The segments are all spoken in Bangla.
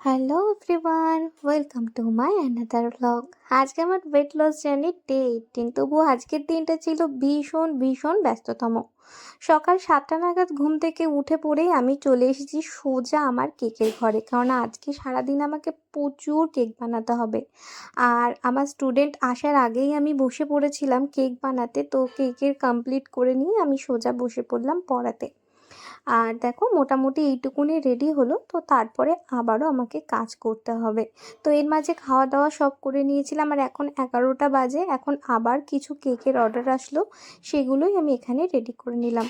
Hello everyone, welcome to my another blog. আজকে আমার ওয়েট লস জার্নির ডে 18। তবুও আজকের দিনটা ছিল ভীষণ ভীষণ ব্যস্ততম। সকাল 7টা নাগাদ ঘুম থেকে উঠে পড়েই আমি চলে এসেছি সোজা আমার কেকের ঘরে, কারণ আজকে সারাদিন আমাকে প্রচুর কেক বানাতে হবে। আর আমার স্টুডেন্ট আসার আগেই আমি বসে পড়েছিলাম কেক বানাতে, তো কেকের কমপ্লিট করে নিয়ে আমি সোজা বসে পড়লাম পড়াতে। আর দেখো মোটামুটি এইটুকুনি রেডি হলো, তো তারপরে আবারও আমাকে কাজ করতে হবে। তো এর মাঝে খাওয়া দাওয়া সব করে নিয়েছিলাম, আর এখন 11টা বাজে। এখন আবার কিছু কেকের অর্ডার আসলো, সেগুলোই আমি এখানে রেডি করে নিলাম।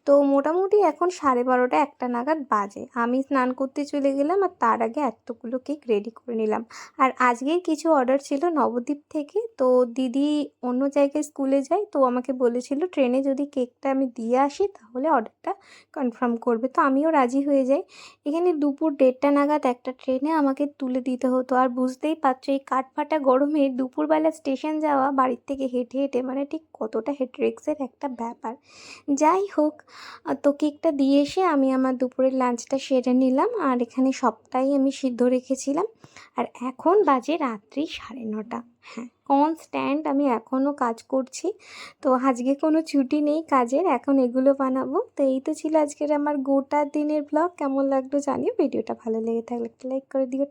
তো মোটামুটি এখন 12:30 1টা নাগাদ বাজে। আমি স্নান করতে চলে গেলাম, আর তার আগে এতগুলো কেক রেডি করে নিলাম। আর আজকের কিছু অর্ডার ছিল নবদ্বীপ থেকে। তো দিদি অন্য জায়গায় স্কুলে যায়, তো আমাকে বলেছিল ট্রেনে যদি কেকটা আমি দিয়ে আসি তাহলে অর্ডারটা কনফার্ম করবে। তো আমিও রাজি হয়ে যাই। এখানে দুপুর 1:30 নাগাদ একটা ট্রেনে আমাকে তুলে দিতে হতো। আর বুঝতেই পারছো এই কাঠফাটা গরমে দুপুরবেলা স্টেশন যাওয়া বাড়ির থেকে হেঁটে হেঁটে মানে ঠিক কতটা হেডেক্সের একটা ব্যাপার। যাই হোক, তো কেকটা দিয়ে এসে আমি আমার দুপুরের লাঞ্চটা সেরে নিলাম। আর এখানে সবটাই আমি সিদ্ধ রেখেছিলাম। আর এখন বাজে রাত্রি 9:30। হ্যাঁ, কনস্ট্যান্ট আমি এখনও কাজ করছি। তো আজকে কোনো ছুটি নেই কাজের, এখন এগুলো বানাবো। তো এই তো ছিল আজকের আমার গোটা দিনের ব্লগ। কেমন লাগলো জানিও। ভিডিওটা ভালো লেগে থাকলে একটা লাইক করে দিও।